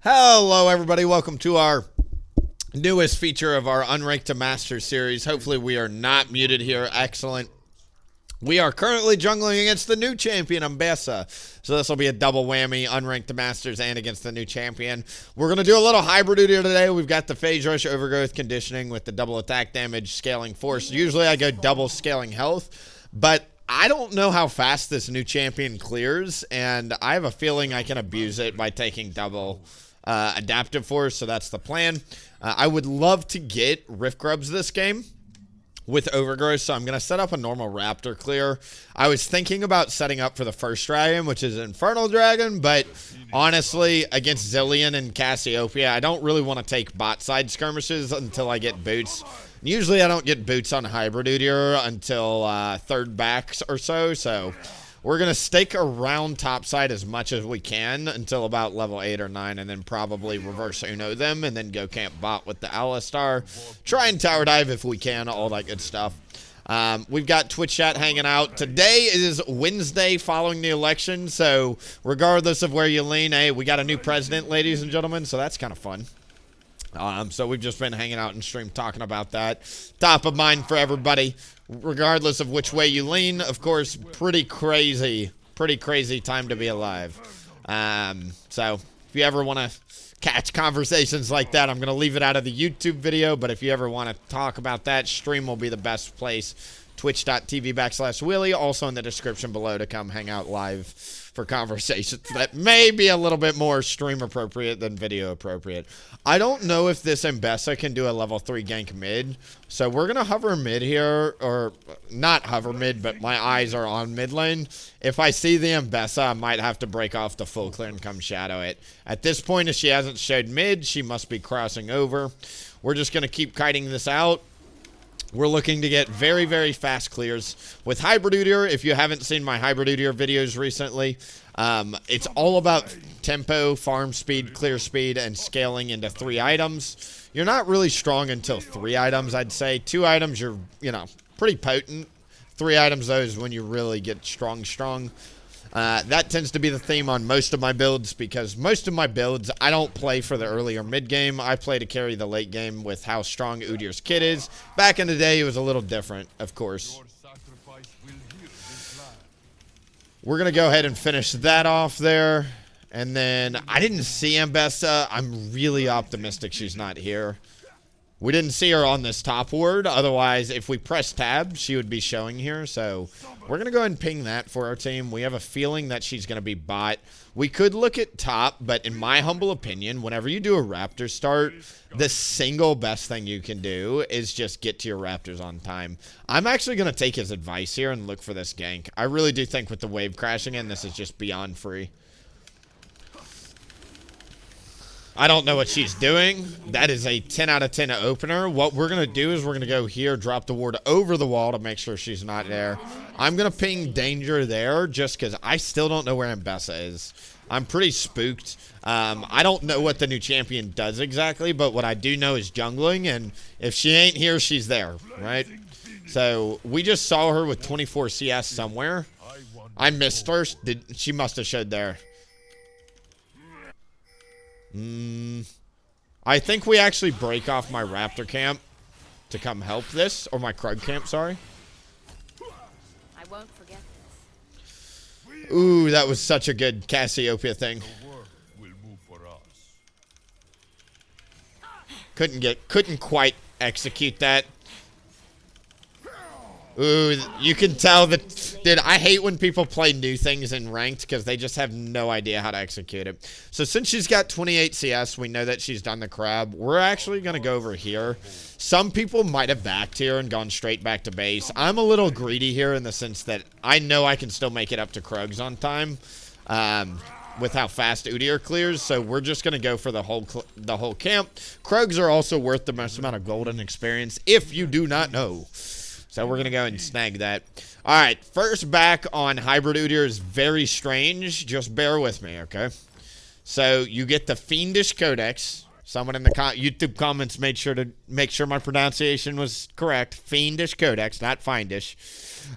Hello, everybody. Welcome to our newest feature of our Unranked to Master series. Hopefully, we are not muted here. Excellent. We are currently jungling against the new champion, Ambessa. So this will be a double whammy, Unranked to Masters and against the new champion. We're going to do a little hybrid Udyr today. We've got the Phase Rush Overgrowth Conditioning with the double attack damage, scaling force. Usually I go double scaling health, but I don't know how fast this new champion clears, and I have a feeling I can abuse it by taking double adaptive force, so that's the plan. I would love to get Rift Grubs this game with Overgrowth, so I'm going to set up a normal Raptor clear. I was thinking about setting up for the first dragon, which is Infernal Dragon, but honestly, against Zillion and Cassiopeia, I don't really want to take bot side skirmishes until I get boots. Usually I don't get boots on Hybrid Udyr until third backs or so we're going to stake around topside as much as we can until about level 8 or 9, and then probably reverse Uno them, and then go camp bot with the Alistar. Try and tower dive if we can, all that good stuff. We've got Twitch chat hanging out. Today is Wednesday following the election, so regardless of where you lean, hey, we got a new president, ladies and gentlemen, so that's kind of fun. So we've just been hanging out in stream talking about that. Top of mind for everybody, regardless of which way you lean. Of course, pretty crazy time to be alive. So if you ever want to catch conversations like that, I'm going to leave it out of the YouTube video. But if you ever want to talk about that, stream will be the best place. Twitch.tv/Willie. Also in the description below to come hang out live for conversations that may be a little bit more stream appropriate than video appropriate. I don't know if this Ambessa can do a level 3 gank mid, so we're going to hover mid here, or not hover mid, but my eyes are on mid lane. If I see the Ambessa, I might have to break off the full clear and come shadow it. At this point, if she hasn't showed mid, she must be crossing over. We're just going to keep kiting this out. We're looking to get very, very fast clears with Hybrid Udyr. If you haven't seen my Hybrid Udyr videos recently, it's all about tempo, farm speed, clear speed, and scaling into 3 items. You're not really strong until 3 items, I'd say. 2 items, you're, pretty potent. 3 items, though, is when you really get strong. That tends to be the theme on most of my builds, because most of my builds, I don't play for the early or mid game. I play to carry the late game with how strong Udyr's kit is. Back in the day, it was a little different, of course. We're going to go ahead and finish that off there. And then, I didn't see Ambessa. I'm really optimistic she's not here. We didn't see her on this top ward. Otherwise, if we press tab, she would be showing here. So we're going to go ahead and ping that for our team. We have a feeling that she's going to be bot. We could look at top, but in my humble opinion, whenever you do a Raptor start, the single best thing you can do is just get to your Raptors on time. I'm actually going to take his advice here and look for this gank. I really do think with the wave crashing in, this is just beyond free. I don't know what she's doing. That is a 10 out of 10 opener. What we're going to do is we're going to go here, drop the ward over the wall to make sure she's not there. I'm going to ping danger there just because I still don't know where Ambessa is. I'm pretty spooked. I don't know what the new champion does exactly, but what I do know is jungling, and if she ain't here, she's there, right? So we just saw her with 24 CS somewhere. I missed her. She must have showed there. I think we actually break off my Raptor camp to come help this, or my Krug camp, sorry. I won't forget this. Ooh, that was such a good Cassiopeia thing. Couldn't quite execute that. Ooh, you can tell that, dude, I hate when people play new things in ranked because they just have no idea how to execute it. So since she's got 28 CS, we know that she's done the crab. We're actually going to go over here. Some people might have backed here and gone straight back to base. I'm a little greedy here in the sense that I know I can still make it up to Krugs on time with how fast Udyr clears. So we're just going to go for the whole camp. Krugs are also worth the most amount of gold and experience, if you do not know. So we're going to go and snag that. All right, first back on Hybrid Udyr is very strange. Just bear with me, okay? So you get the Fiendish Codex, Someone in the YouTube comments made sure to make sure my pronunciation was correct. Fiendish Codex, not Findish.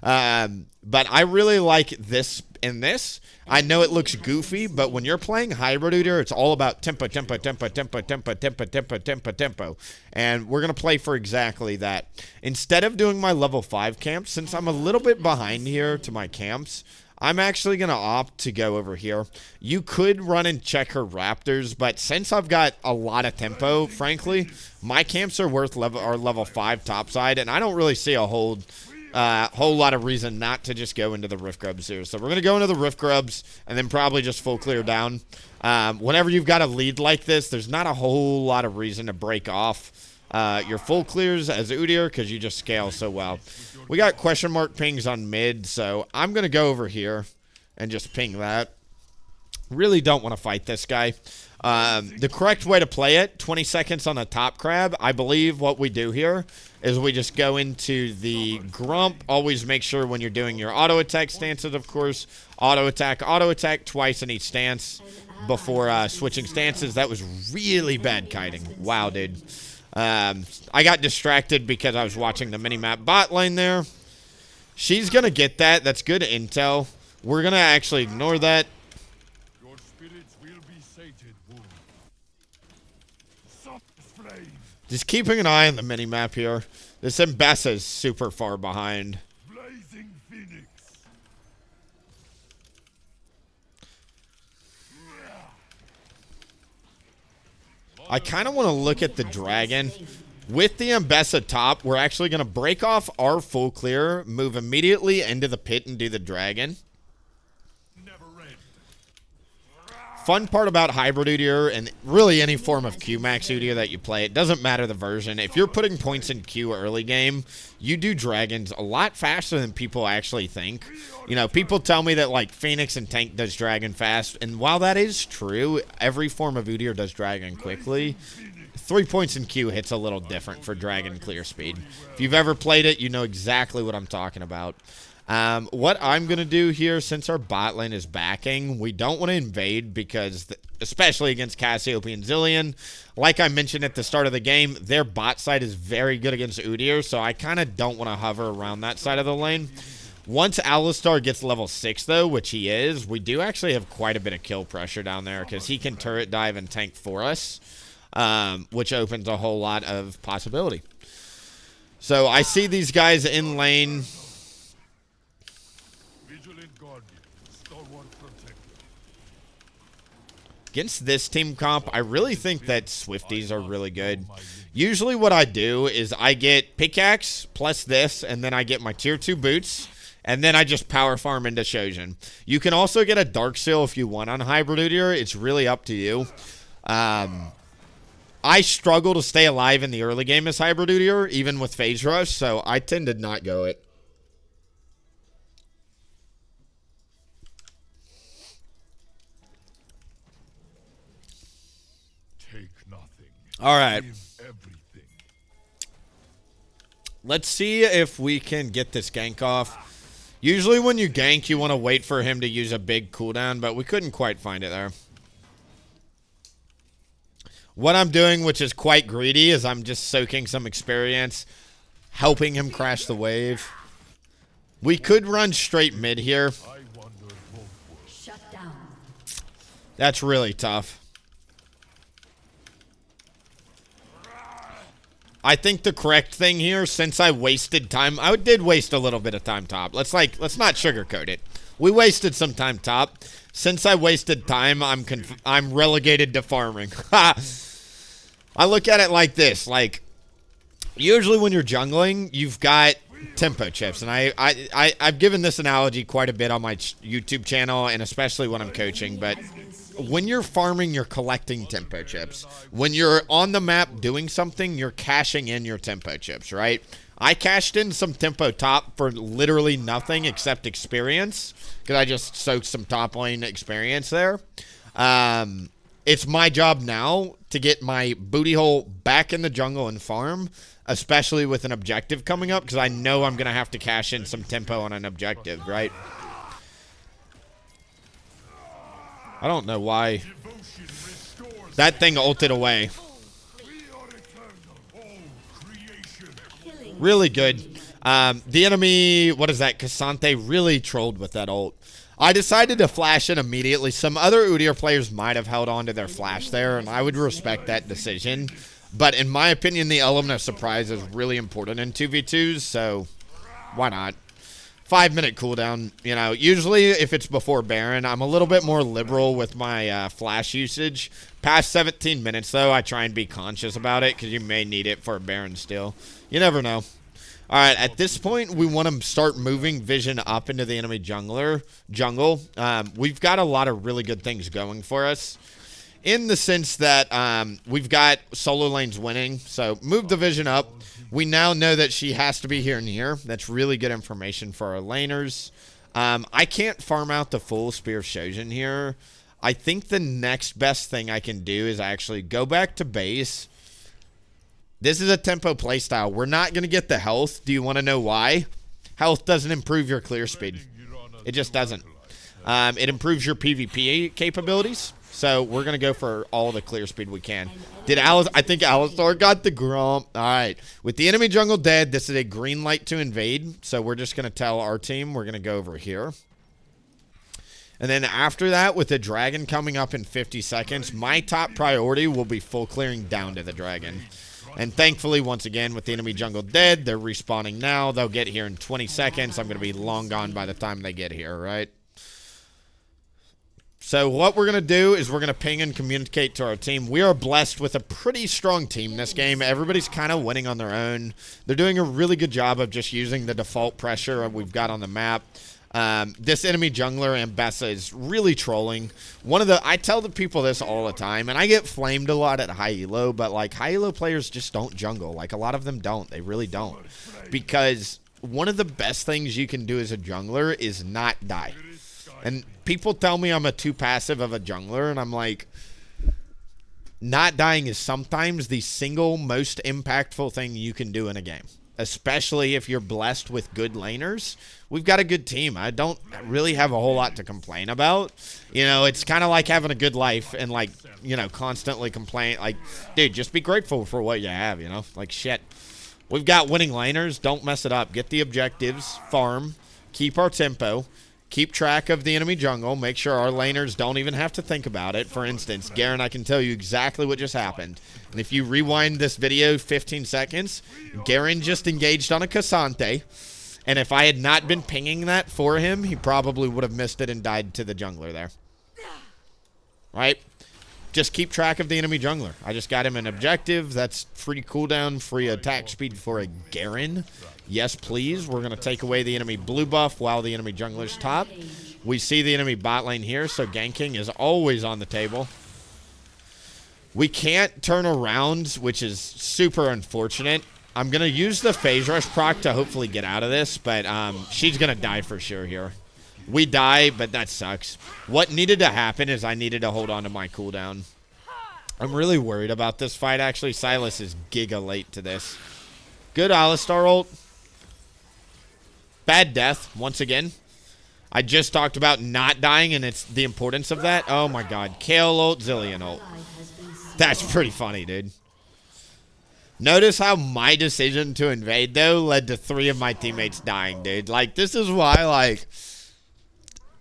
But I really like this in this. I know it looks goofy, but when you're playing Hybrid Udyr, it's all about tempo, tempo, tempo, tempo, tempo, tempo, tempo, tempo, tempo. And we're going to play for exactly that. Instead of doing my level 5 camps, since I'm a little bit behind here to my camps, I'm actually going to opt to go over here. You could run and check her Raptors, but since I've got a lot of tempo, frankly, my camps are worth level 5 topside, and I don't really see a whole lot of reason not to just go into the Rift Grubs here. So we're going to go into the Rift Grubs and then probably just full clear down. Whenever you've got a lead like this, there's not a whole lot of reason to break off your full clears as Udyr because you just scale so well. We got question mark pings on mid, so I'm going to go over here and just ping that. Really don't want to fight this guy. The correct way to play it, 20 seconds on the top crab. I believe what we do here is we just go into the grump. Always make sure when you're doing your auto attack stances, of course, auto attack twice in each stance before switching stances. That was really bad kiting. Wow, dude. I got distracted because I was watching the mini-map bot lane there. She's going to get that. That's good intel. We're going to actually ignore that. Your spirits will be sated, wound. Soft flame. Just keeping an eye on the mini-map here. This Ambessa is super far behind. Blazing phoenix. I kind of want to look at the dragon. With the Ambessa top, we're actually going to break off our full clear, move immediately into the pit and do the dragon. Never end. Fun part about Hybrid Udyr and really any form of Q-Max Udyr that you play, it doesn't matter the version. If you're putting points in Q early game, you do dragons a lot faster than people actually think. You know, people tell me that like Phoenix and Tank does dragon fast, and while that is true, every form of Udyr does dragon quickly. 3 points in Q hits a little different for dragon clear speed. If you've ever played it, you know exactly what I'm talking about. What I'm going to do here, since our bot lane is backing, we don't want to invade because, especially against Cassiopeia and Zilean, like I mentioned at the start of the game, their bot side is very good against Udyr, so I kind of don't want to hover around that side of the lane. Once Alistar gets level 6, though, which he is, we do actually have quite a bit of kill pressure down there because he can turret dive and tank for us, which opens a whole lot of possibility. So I see these guys in lane. Against this team comp, I really think that Swifties are really good. Usually what I do is I get pickaxe plus this, and then I get my tier 2 boots, and then I just power farm into Shojin. You can also get a Dark Seal if you want on Hybrid Udyr. It's really up to you. I struggle to stay alive in the early game as Hybrid Udyr, even with Phase Rush, so I tend to not go it. All right. Let's see if we can get this gank off. Usually when you gank, you want to wait for him to use a big cooldown, but we couldn't quite find it there. What I'm doing, which is quite greedy, is I'm just soaking some experience, helping him crash the wave. We could run straight mid here. That's really tough. I think the correct thing here, since I wasted time, I did waste a little bit of time top. Let's not sugarcoat it. We wasted some time top. Since I wasted time, I'm relegated to farming. I look at it like this. Like, usually when you're jungling, you've got tempo chips. And I've given this analogy quite a bit on my YouTube channel, and especially when I'm coaching. But when you're farming, you're collecting tempo chips. When you're on the map doing something, you're cashing in your tempo chips, right? I cashed in some tempo top for literally nothing except experience, because I just soaked some top lane experience there. It's my job now to get my booty hole back in the jungle and farm, especially with an objective coming up, because I know I'm going to have to cash in some tempo on an objective, right? I don't know why that thing ulted away. Really good. The enemy, what is that? Cassante really trolled with that ult. I decided to flash it immediately. Some other Udyr players might have held on to their flash there, and I would respect that decision. But in my opinion, the element of surprise is really important in 2v2s, so why not? 5-minute cooldown. You know, usually if it's before Baron, I'm a little bit more liberal with my flash usage. Past 17 minutes, though, I try and be conscious about it because you may need it for a Baron still. You never know. All right, at this point, we want to start moving vision up into the enemy jungle. We've got a lot of really good things going for us in the sense that we've got solo lanes winning. So move the vision up. We now know that she has to be here and here. That's really good information for our laners. I can't farm out the full Spear of Shojin here. I think the next best thing I can do is actually go back to base. This is a tempo playstyle. We're not going to get the health. Do you want to know why? Health doesn't improve your clear speed. It just doesn't. It improves your PvP capabilities. So we're going to go for all the clear speed we can. I think Alistar got the Grump. All right. With the enemy jungle dead, this is a green light to invade. So we're just going to tell our team we're going to go over here. And then after that, with the dragon coming up in 50 seconds, my top priority will be full clearing down to the dragon. And thankfully, once again, with the enemy jungle dead, they're respawning now. They'll get here in 20 seconds. I'm going to be long gone by the time they get here, right? So what we're going to do is we're going to ping and communicate to our team. We are blessed with a pretty strong team this game. Everybody's kind of winning on their own. They're doing a really good job of just using the default pressure we've got on the map. This enemy jungler, Ambessa, is really trolling. I tell the people this all the time, and I get flamed a lot at high elo, but like high elo players just don't jungle. Like a lot of them don't. They really don't. Because one of the best things you can do as a jungler is not die. And people tell me I'm too passive of a jungler, and I'm like, not dying is sometimes the single most impactful thing you can do in a game. Especially if you're blessed with good laners. We've got a good team. I don't really have a whole lot to complain about. You know, it's kind of like having a good life and, like, you know, constantly complain. Like, dude, just be grateful for what you have, you know? Like, shit. We've got winning laners. Don't mess it up. Get the objectives. Farm. Keep our tempo. Keep track of the enemy jungle. Make sure our laners don't even have to think about it. For instance, Garen, I can tell you exactly what just happened. And if you rewind this video 15 seconds, Garen just engaged on a Cassante. And if I had not been pinging that for him, he probably would have missed it and died to the jungler there. Right? Just keep track of the enemy jungler. I just got him an objective. That's free cooldown, free attack speed for a Garen. Yes, please. We're going to take away the enemy blue buff while the enemy jungler's top. We see the enemy bot lane here, so ganking is always on the table. We can't turn around, which is super unfortunate. I'm going to use the phase rush proc to hopefully get out of this, but she's going to die for sure here. We die, but that sucks. What needed to happen is I needed to hold on to my cooldown. I'm really worried about this fight, actually. Silas is giga late to this. Good Alistar ult. Bad death, once again. I just talked about not dying, and it's the importance of that. Oh, my God. Kale ult, Zillion ult. That's pretty funny, dude. Notice how my decision to invade, though, led to 3 of my teammates dying, dude. Like, this is why,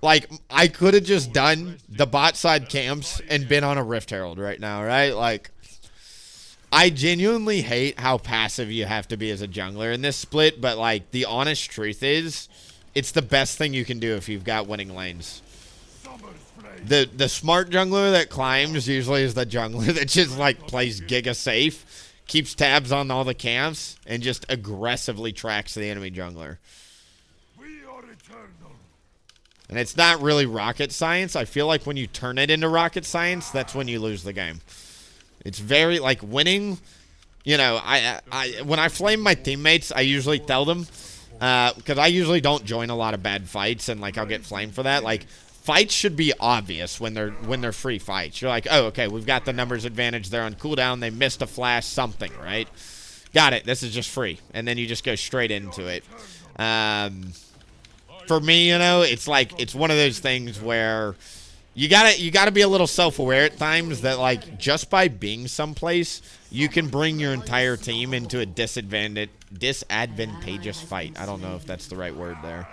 like, I could have just done the bot side camps and been on a Rift Herald right now, right? Like, I genuinely hate how passive you have to be as a jungler in this split, but, like, the honest truth is, it's the best thing you can do if you've got winning lanes. The smart jungler that climbs usually is the jungler that just, like, plays giga safe, keeps tabs on all the camps, and just aggressively tracks the enemy jungler. And it's not really rocket science. I feel like when you turn it into rocket science, that's when you lose the game. It's very, like, winning, you know, when I flame my teammates, I usually tell them, because I usually don't join a lot of bad fights, and, like, I'll get flamed for that. Like, fights should be obvious when they're free fights. You're like, oh, okay, we've got the numbers advantage. They're on cooldown. They missed a flash, something, right? Got it. This is just free. And then you just go straight into it. For me, you know, it's like, it's one of those things where you gotta be a little self-aware at times that, like, just by being someplace, you can bring your entire team into a disadvantaged disadvantageous fight. I don't know if that's the right word there.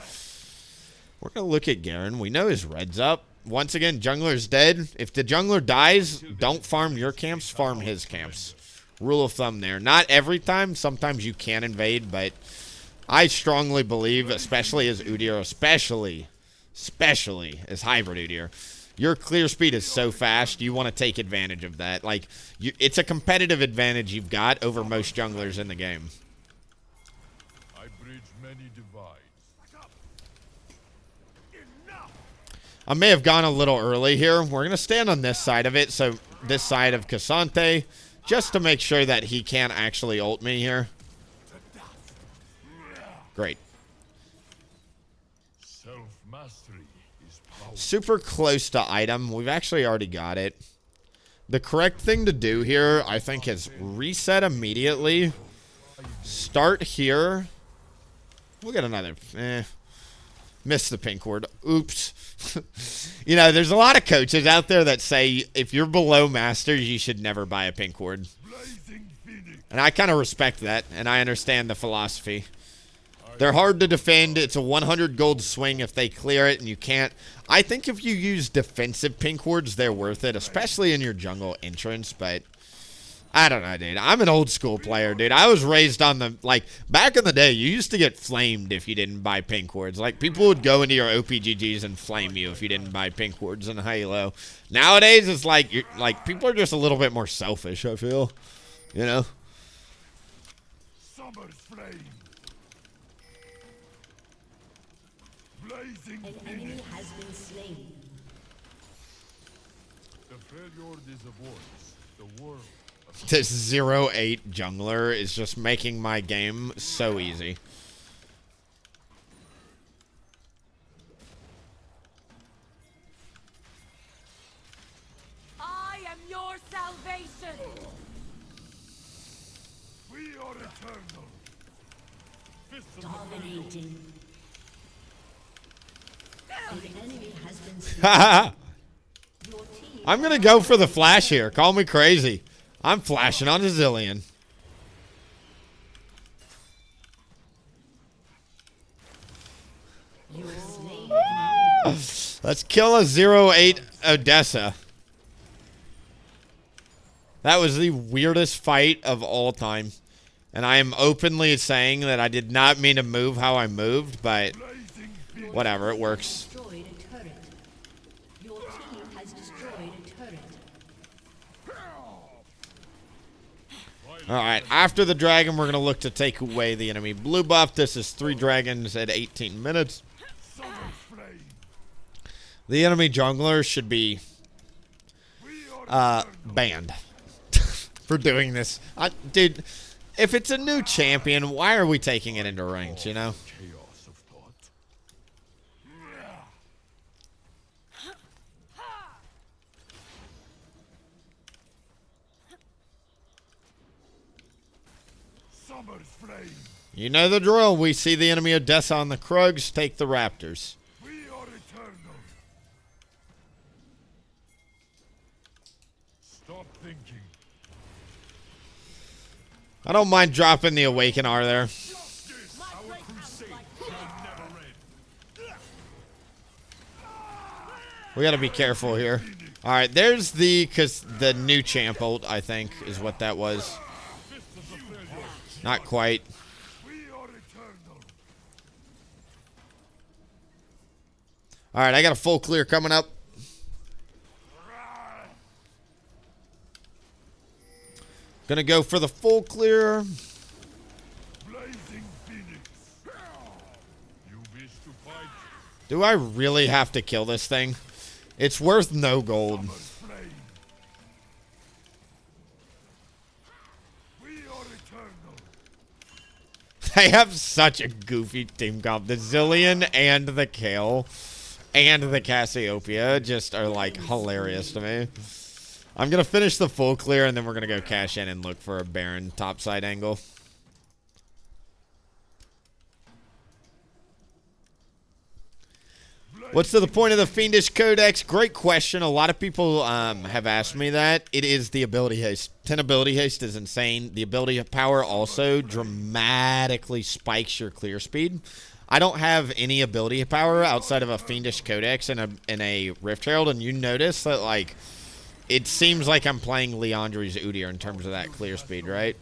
We're going to look at Garen. We know his red's up. Once again, jungler's dead. If the jungler dies, don't farm your camps, farm his camps. Rule of thumb there. Not every time. Sometimes you can invade, but I strongly believe, especially as Udyr, especially as hybrid Udyr, your clear speed is so fast, you want to take advantage of that. Like, it's a competitive advantage you've got over most junglers in the game. I bridge many divides. I may have gone a little early here. We're going to stand on this side of it, so this side of Cassante, just to make sure that he can't actually ult me here. Great. Self-mastery is power. Super close to item. We've actually already got it. The correct thing to do here, I think, is reset immediately. Start here. We'll get another. Missed the pink ward. Oops. You know, there's a lot of coaches out there that say if you're below masters, you should never buy a pink ward. And I kind of respect that, and I understand the philosophy. They're hard to defend. It's a 100 gold swing if they clear it, and you can't. I think if you use defensive pink wards, they're worth it, especially in your jungle entrance, but I don't know, dude. I'm an old school player, dude. I was raised on the, like, back in the day, you used to get flamed if you didn't buy pink wards. Like, people would go into your OPGGs and flame you if you didn't buy pink wards in Halo. Nowadays, it's like, people are just a little bit more selfish, I feel. You know? Summer's flame. Blazing An enemy has been slain. The failure is a voice. The world. This 0-8 jungler is just making my game so easy. I am your salvation. We are eternal. Dominating. An enemy has been slain. Your team I'm going to go for the flash here. Call me crazy. I'm flashing on a Zillion. you slain. Let's kill a 0-8 Odessa. That was the weirdest fight of all time. And I am openly saying that I did not mean to move how I moved, but whatever, it works. Destroyed a turret. Your team has destroyed a turret. Alright, after the dragon, we're going to look to take away the enemy blue buff. This is 3 dragons at 18 minutes. Summer's flame. The enemy jungler should be We are banned for doing this. Dude, if it's a new champion, why are we taking it into ranks, you know? chaos of thought. Summer's flame. You know the drill. We see the enemy Odessa on the Krugs, take the Raptors. We are eternal. Stop thinking. I don't mind dropping the Awaken R there. This, our crusade, shall never end. We got to be careful here. All right, there's the new champ ult, I think, is what that was. Not quite. We are eternal. All right, I got a full clear coming up. Gonna go for the full clear. Blazing phoenix. You wish to fight? Do I really have to kill this thing? It's worth no gold. Summer's flame. We are eternal. They have such a goofy team comp. The Zillion and the Kale and the Cassiopeia just are like hilarious to me. I'm going to finish the full clear and then we're going to go cash in and look for a Baron topside angle. What's the point of the Fiendish Codex? Great question. A lot of people have asked me that. It is the ability haste. 10 ability haste is insane. The ability power also dramatically spikes your clear speed. I don't have any ability power outside of a Fiendish Codex and a Rift Herald, and you notice that, like, it seems like I'm playing Leandri's Udyr in terms of that clear speed, right?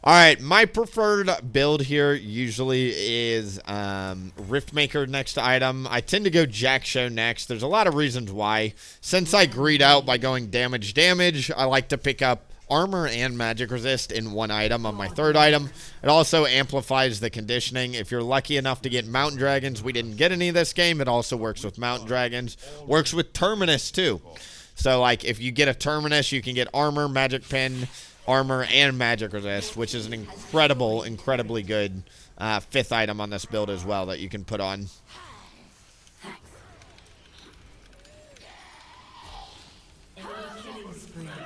Alright, my preferred build here usually is Riftmaker next item. I tend to go Jack Show next. There's a lot of reasons why. Since I greed out by going damage, I like to pick up armor and magic resist in one item on my third item. It also amplifies the conditioning. If you're lucky enough to get mountain dragons, we didn't get any this game. It also works with mountain dragons. Works with Terminus too. So like if you get a Terminus, you can get armor, magic pen, armor, and magic resist, which is an incredibly good fifth item on this build as well that you can put on.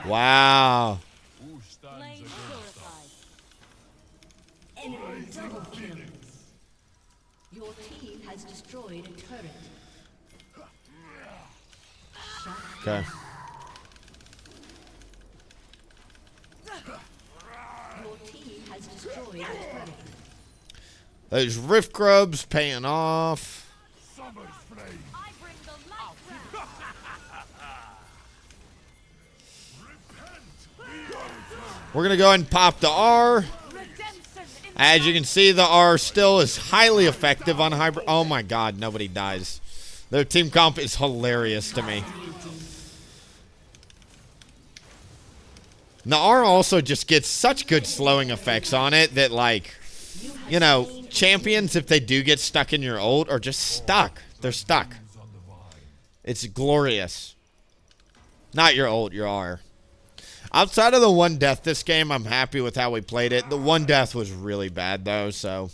Wow. Enemy double kill. Your team has destroyed a turret. Okay. Your team has destroyed a turret. Those Rift Grubs paying off. Summer's flame. I bring the light down. We're going to go ahead and pop the R. Redemption in As you can see, the R still is highly effective on hybrid. Oh my god, nobody dies. Their team comp is hilarious to me. The R also just gets such good slowing effects on it that, like, you know, champions, if they do get stuck in your ult, are just stuck. They're stuck. It's glorious. Not your ult, your R. Outside of the one death this game, I'm happy with how we played it. The one death was really bad, though, so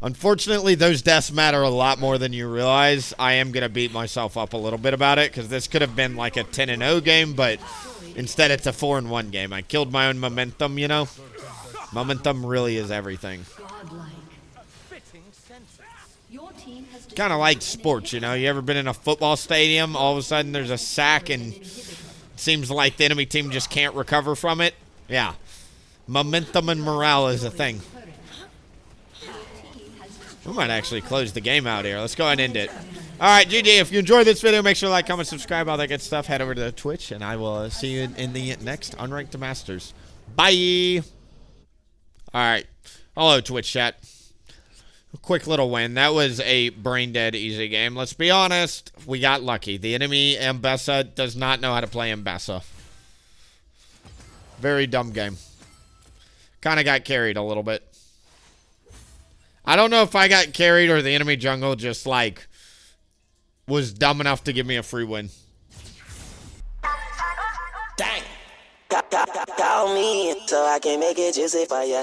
unfortunately, those deaths matter a lot more than you realize. I am going to beat myself up a little bit about it, because this could have been like a 10-0 game, but instead it's a 4-1 game. I killed my own momentum, you know? Momentum really is everything. Kind of like sports, you know? You ever been in a football stadium, all of a sudden there's a sack, and it seems like the enemy team just can't recover from it? Yeah. Momentum and morale is a thing. We might actually close the game out here. Let's go ahead and end it. All right, GG. If you enjoyed this video, make sure to like, comment, subscribe, all that good stuff. Head over to Twitch, and I will see you in the next Unranked to Masters. Bye. All right. Hello, Twitch chat. A quick little win. That was a brain-dead easy game. Let's be honest. We got lucky. The enemy, Ambessa, does not know how to play Ambessa. Very dumb game. Kind of got carried a little bit. I don't know if I got carried or the enemy jungle just, like, was dumb enough to give me a free win. Dang. Call me so I can make it juicy for ya.